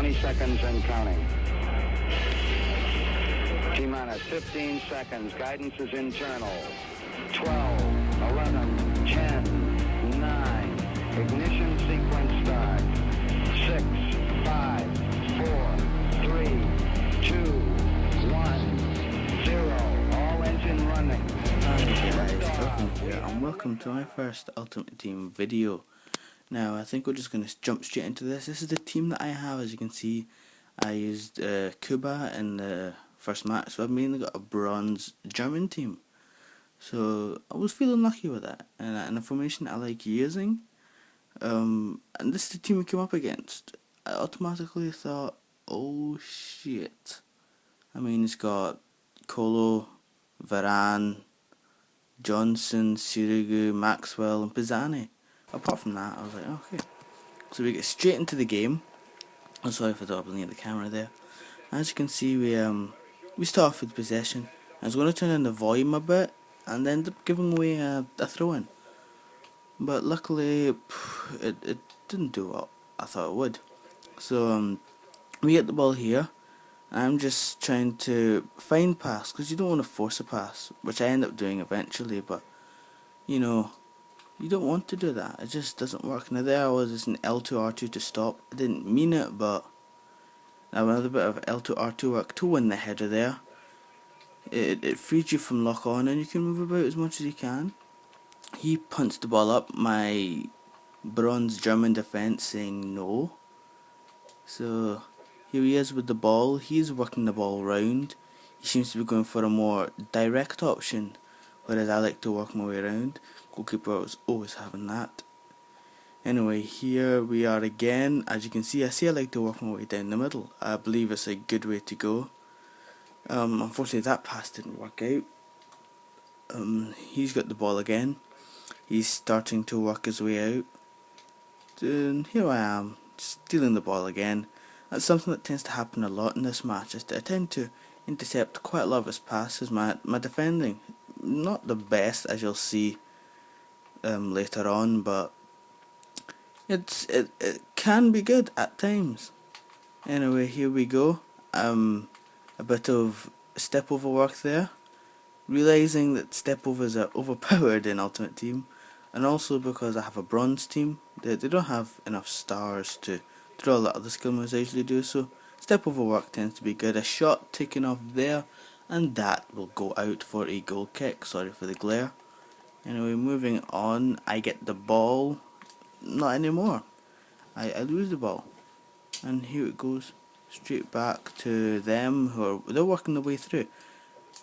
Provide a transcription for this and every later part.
20 seconds and counting. T-minus 15 seconds. Guidance is internal. 12, 11, 10, 9. Ignition sequence start. 6, 5, 4, 3, 2, 1, 0. All engine running. Hi guys, Irvin here and welcome to my first Ultimate Team video. Now I think we're just going to jump straight into this. This is the team that I have. As you can see, I used Cuba in the first match, so I've mainly got a bronze German team. So I was feeling lucky with that, and a formation I like using. And this is the team we came up against. I automatically thought, oh shit. I mean, it's got Colo, Varane, Johnson, Sirigu, Maxwell and Pisani. Apart from that, I was like, okay. So we get straight into the game. I'm sorry for doubling the camera there. As you can see, we start off with possession. I was going to turn in the volume a bit and end up giving away a throw-in. But luckily, it didn't do what I thought it would. So we get the ball here. I'm just trying to find pass, because you don't want to force a pass, which I end up doing eventually, but you know, you don't want to do that. It just doesn't work. Now there I was just an L2 R2 to stop. I didn't mean it, but another bit of L2 R2 work to win the header there. It frees you from lock on and you can move about as much as you can. He punched the ball up, my bronze German defence saying no. So here he is with the ball. He's working the ball round. He seems to be going for a more direct option, whereas I like to work my way around. Goalkeeper was always having that. Anyway, here we are again. As you can see, I like to work my way down the middle. I believe it's a good way to go. Unfortunately that pass didn't work out. He's got the ball again. He's starting to work his way out. And here I am, stealing the ball again. That's something that tends to happen a lot in this match. I tend to intercept quite a lot of his passes. My defending, not the best, as you'll see later on, but it can be good at times. Anyway, here we go. A bit of step over work there. Realising that step overs are overpowered in Ultimate Team, and also because I have a bronze team, they don't have enough stars to do a lot of the skill moves I usually do, so step over work tends to be good. A shot taken off there, and that will go out for a goal kick. Sorry for the glare. Anyway, moving on, I get the ball. Not anymore. I lose the ball, and here it goes straight back to them, they're working their way through.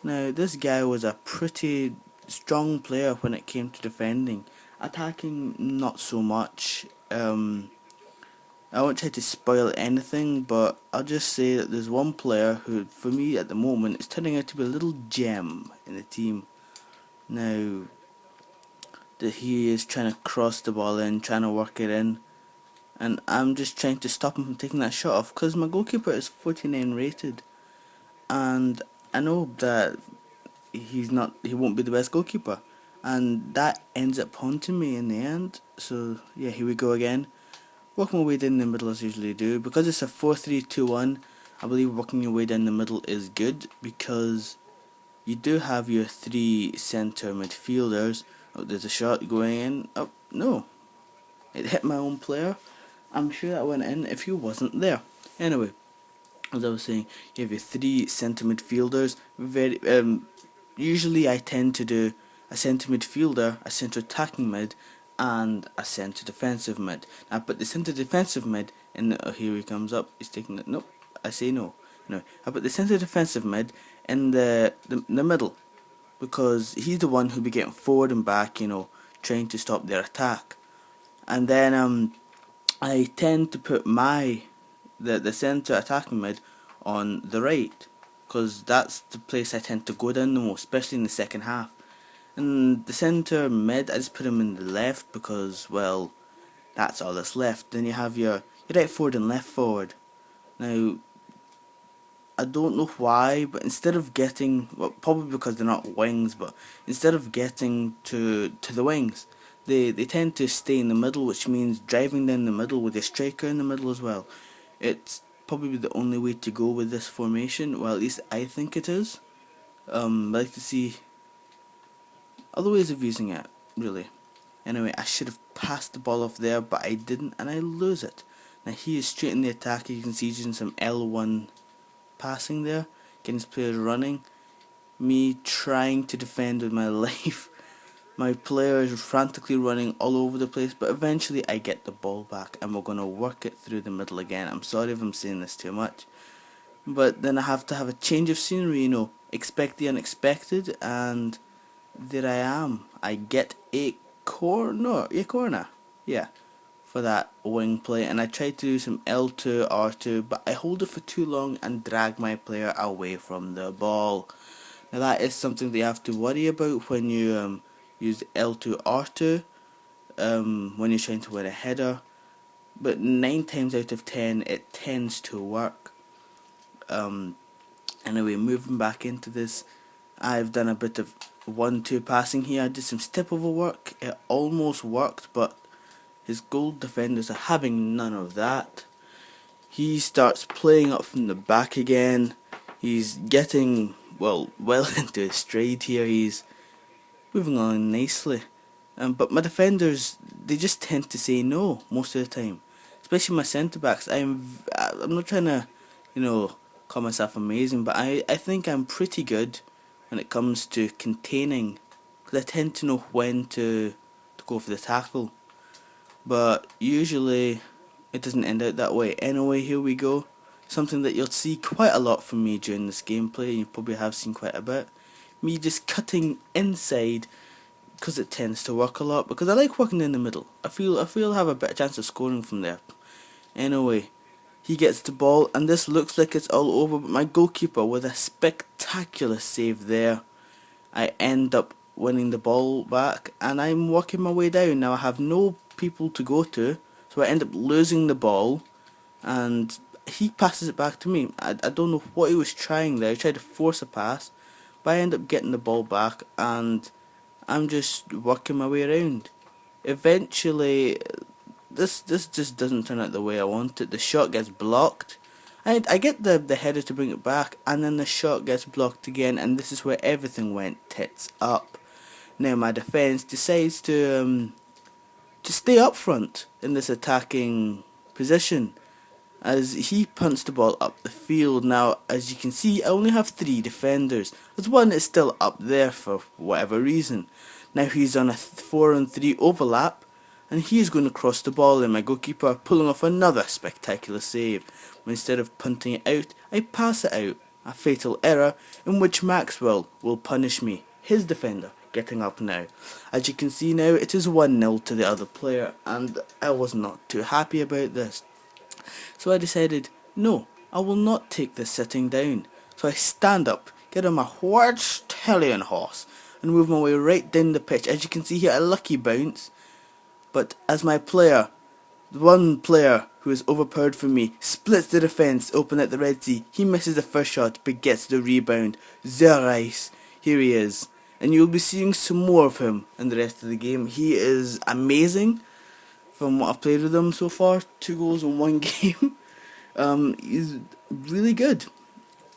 Now this guy was a pretty strong player when it came to defending. Attacking, not so much. I won't try to spoil anything, but I'll just say that there's one player who, for me at the moment, is turning out to be a little gem in the team. Now, that he is trying to cross the ball in, trying to work it in, and I'm just trying to stop him from taking that shot off, because my goalkeeper is 49 rated, and I know that he won't be the best goalkeeper, and that ends up haunting me in the end. So yeah, here we go again. Working my way down the middle as I usually do. Because it's a 4-3-2-1, I believe working your way down the middle is good, because you do have your three centre midfielders. Oh, there's a shot going in. Oh, no. It hit my own player. I'm sure that went in if he wasn't there. Anyway, as I was saying, you have your three centre midfielders. Usually I tend to do a centre midfielder, a centre attacking mid, and a centre defensive mid. Now I put the centre defensive mid in the, here he comes up, he's taking it, nope, I say no. No, I put the centre defensive mid in the middle, because he's the one who'll be getting forward and back, you know, trying to stop their attack. And then I tend to put the centre attacking mid on the right, because that's the place I tend to go down the most, especially in the second half. And the centre mid, I just put him in the left because, well, that's all that's left. Then you have your right forward and left forward. Now, I don't know why, but instead of getting, well, probably because they're not wings, but instead of getting to the wings, they tend to stay in the middle, which means driving down the middle with a striker in the middle as well. It's probably the only way to go with this formation. Well, at least I think it is. I'd like to see other ways of using it, really. Anyway, I should have passed the ball off there, but I didn't, and I lose it. Now he is straight in the attack. You can see he's using some L1 passing there, getting his players running. Me trying to defend with my life. My player is frantically running all over the place, but eventually I get the ball back, and we're going to work it through the middle again. I'm sorry if I'm saying this too much, but then I have to have a change of scenery, expect the unexpected, and there I am. I get a corner, yeah, for that wing play, and I try to do some L2, R2, but I hold it for too long and drag my player away from the ball. Now that is something that you have to worry about when you use L2, R2, when you're trying to win a header, but 9 times out of 10 it tends to work. Anyway, moving back into this, I've done a bit of 1-2 passing here. I did some step over work. It almost worked, but his goal defenders are having none of that. He starts playing up from the back again. He's getting well into his stride here. He's moving on nicely. But my defenders, they just tend to say no most of the time. Especially my centre backs. I'm not trying to, call myself amazing, but I think I'm pretty good when it comes to containing, because I tend to know when to go for the tackle. But usually it doesn't end out that way. Anyway, here we go. Something that you'll see quite a lot from me during this gameplay, and you probably have seen quite a bit. Me just cutting inside, because it tends to work a lot, because I like working in the middle. I feel I have a better chance of scoring from there. Anyway, he gets the ball, and this looks like it's all over, but my goalkeeper with a spectacular save there. I end up winning the ball back, and I'm working my way down. Now I have no people to go to, so I end up losing the ball, and he passes it back to me. I don't know what he was trying there. He tried to force a pass, but I end up getting the ball back, and I'm just working my way around. Eventually, this just doesn't turn out the way I want it. The shot gets blocked. I get the header to bring it back, and then the shot gets blocked again, and this is where everything went tits up. Now my defence decides to stay up front in this attacking position, as he punts the ball up the field. Now, as you can see, I only have 3 defenders, as one is still up there for whatever reason. Now he's on a 4-on-3 overlap, and he is going to cross the ball, and my goalkeeper pulling off another spectacular save. But instead of punting it out, I pass it out. A fatal error in which Maxwell will punish me, his defender, getting up now. As you can see now, it is 1-0 to the other player, and I was not too happy about this. So I decided, no, I will not take this sitting down. So I stand up, get on my white stallion horse, and move my way right down the pitch. As you can see here, a lucky bounce. But as my player, the one player who is overpowered for me, splits the defence open at the Red Sea, he misses the first shot but gets the rebound. Zerais, here he is. And you'll be seeing some more of him in the rest of the game. He is amazing from what I've played with him so far. 2 goals in 1 game. He's really good.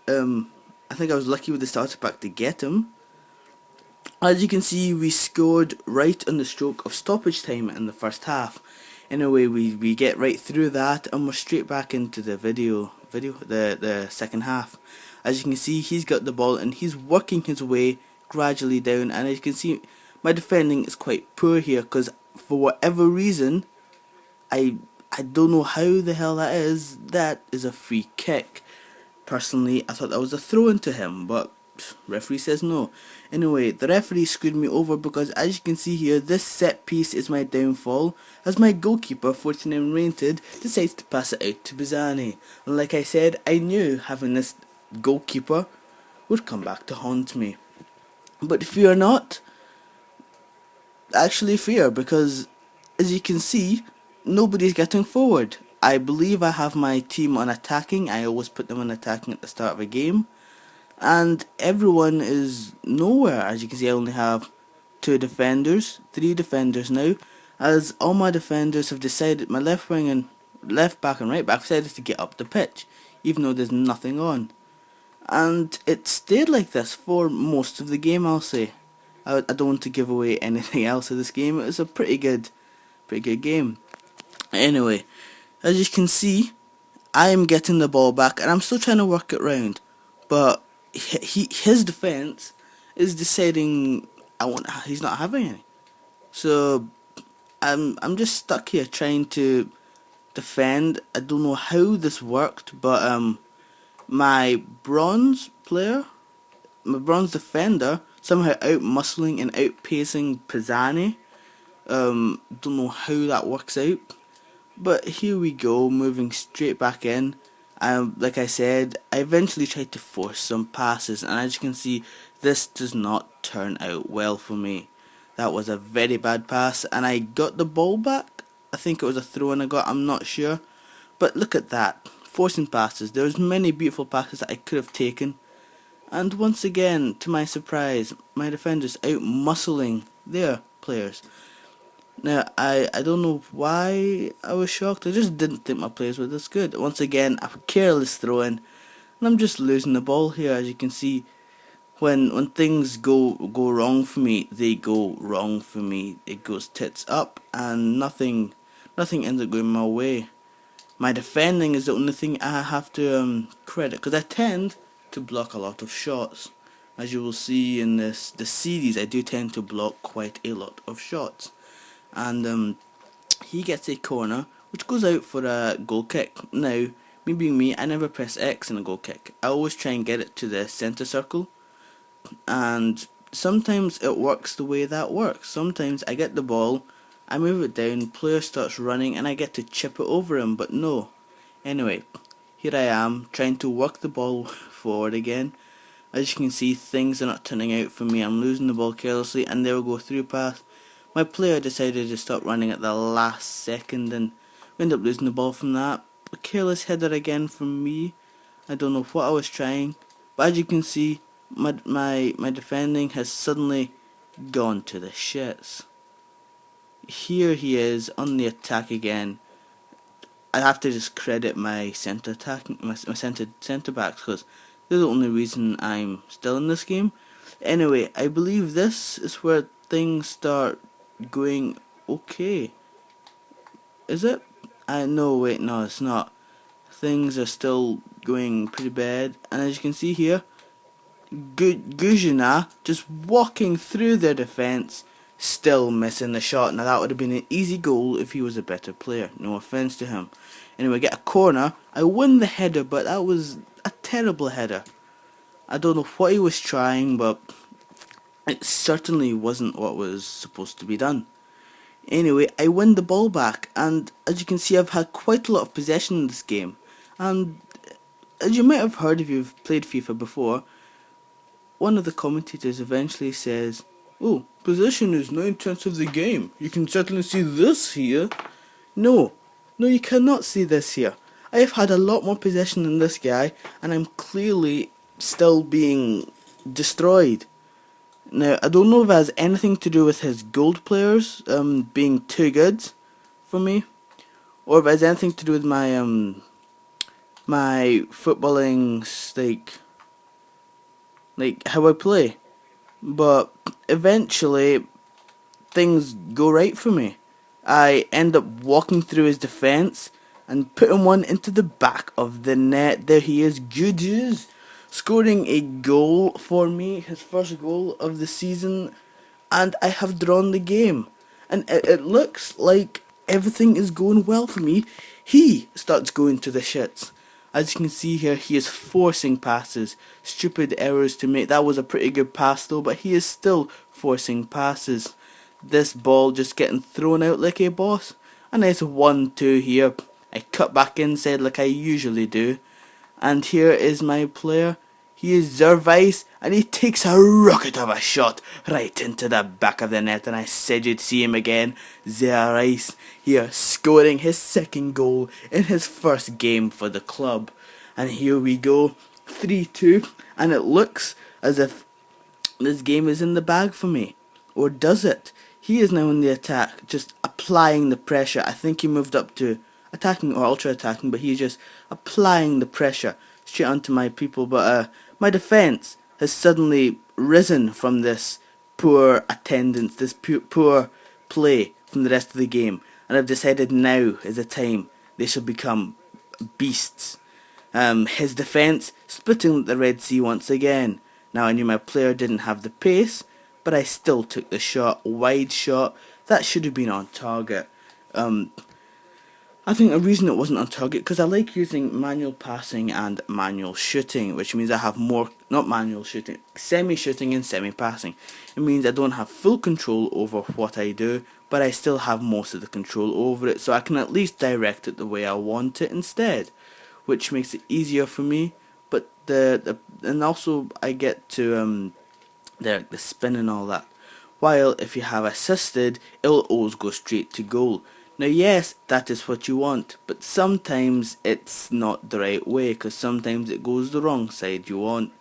I think I was lucky with the starter pack to get him. As you can see, we scored right on the stroke of stoppage time in the first half. Anyway, we get right through that, and we're straight back into the the second half. As you can see, he's got the ball and he's working his way gradually down, and as you can see, my defending is quite poor here, because for whatever reason, I don't know how the hell that is a free kick. Personally, I thought that was a throw into him, but referee says no. Anyway, the referee screwed me over, because as you can see here, this set piece is my downfall, as my goalkeeper, 49 rated, decides to pass it out to Bizani. And like I said, I knew having this goalkeeper would come back to haunt me. But fear not. Actually fear, because as you can see, nobody's getting forward. I believe I have my team on attacking. I always put them on attacking at the start of a game. And everyone is nowhere. As you can see, I only have 2 defenders, 3 defenders now, as all my defenders have decided, my left wing and left back and right back decided to get up the pitch, even though there's nothing on. And it stayed like this for most of the game, I'll say. I don't want to give away anything else of this game. It was a pretty good game. Anyway, as you can see, I am getting the ball back and I'm still trying to work it round. But his defence is deciding he's not having any. So I'm just stuck here trying to defend. I don't know how this worked, but my bronze defender somehow out muscling and outpacing Pisani. Don't know how that works out, but here we go, moving straight back in. Like I said, I eventually tried to force some passes, and as you can see, this does not turn out well for me. That was a very bad pass, and I got the ball back. I think it was a throw-in I got, I'm not sure. But look at that, forcing passes. There's many beautiful passes that I could have taken. And once again, to my surprise, my defenders out-muscling their players. Now, I don't know why I was shocked. I just didn't think my players were this good. Once again, a careless throw-in, and I'm just losing the ball here. As you can see, when things go wrong for me, they go wrong for me. It goes tits up, and nothing ends up going my way. My defending is the only thing I have to credit, because I tend to block a lot of shots. As you will see in the series, I do tend to block quite a lot of shots. And he gets a corner, which goes out for a goal kick. Now, me being me, I never press X in a goal kick. I always try and get it to the centre circle, and sometimes it works the way that works. Sometimes I get the ball, I move it down, player starts running, and I get to chip it over him, but no. Anyway, here I am, trying to work the ball forward again. As you can see, things are not turning out for me. I'm losing the ball carelessly, and there will go through pass. My player decided to stop running at the last second, and we end up losing the ball from that. A careless header again from me. I don't know what I was trying, but as you can see, my defending has suddenly gone to the shits. Here he is on the attack again. I have to just credit my centre backs, because they're the only reason I'm still in this game. Anyway, I believe this is where things start going okay. Is it? No, wait, no, it's not. Things are still going pretty bad, and as you can see here, Gujina just walking through their defence, still missing the shot. Now that would have been an easy goal if he was a better player, no offence to him. Anyway, get a corner, I win the header, but that was a terrible header. I don't know what he was trying, but it certainly wasn't what was supposed to be done. Anyway, I win the ball back, and as you can see, I've had quite a lot of possession in this game. And as you might have heard if you've played FIFA before, one of the commentators eventually says, "Oh, possession is 9/10 of the game. You can certainly see this here." No, you cannot see this here. I have had a lot more possession than this guy, and I'm clearly still being destroyed. Now, I don't know if it has anything to do with his gold players being too good for me, or if it has anything to do with my my footballing, like how I play. But eventually, things go right for me. I end up walking through his defence and putting one into the back of the net. There he is, Gudges, scoring a goal for me, his first goal of the season, and I have drawn the game. And it looks like everything is going well for me. He starts going to the shits. As you can see here, he is forcing passes, stupid errors to make. That was a pretty good pass though, but he is still forcing passes. This ball just getting thrown out like a boss. A nice 1-2 here. I cut back inside like I usually do. And here is my player. He is Zervais, and he takes a rocket of a shot right into the back of the net, and I said you'd see him again. Zervais here scoring his second goal in his first game for the club. And here we go, 3-2, and it looks as if this game is in the bag for me. Or does it? He is now in the attack, just applying the pressure. I think he moved up to attacking or ultra attacking, but he's just applying the pressure straight onto my people. But my defense has suddenly risen from this poor attendance, this poor play from the rest of the game, and I've decided now is the time they shall become beasts. His defence splitting the Red Sea once again. Now I knew my player didn't have the pace, but I still took the shot, wide shot. That should have been on target. I think the reason it wasn't on target because I like using manual passing and manual shooting, which means I have more, not manual shooting, semi-shooting and semi-passing. It means I don't have full control over what I do, but I still have most of the control over it, so I can at least direct it the way I want it instead, which makes it easier for me. But and also I get to the spin and all that. While if you have assisted, it'll always go straight to goal. Now yes, that is what you want, but sometimes it's not the right way, because sometimes it goes the wrong side you want.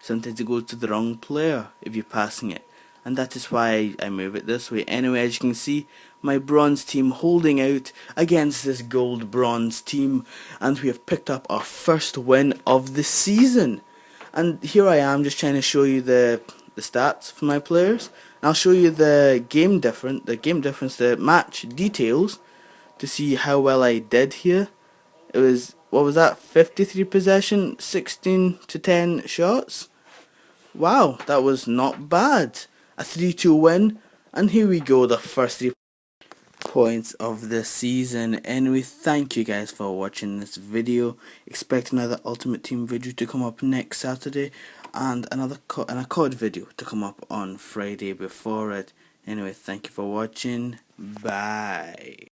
Sometimes it goes to the wrong player if you're passing it, and that is why I move it this way. Anyway, as you can see, my bronze team holding out against this gold bronze team, and we have picked up our first win of the season. And here I am just trying to show you the stats for my players. I'll show you the game difference, the match details to see how well I did here. It was, what was that, 53 possession, 16 to 10 shots? Wow, that was not bad. A 3-2 win, and here we go, the first 3 points of the season. Anyway, thank you guys for watching this video. Expect another Ultimate Team video to come up next Saturday, and a COD video to come up on Friday before it. Anyway, thank you for watching. Bye.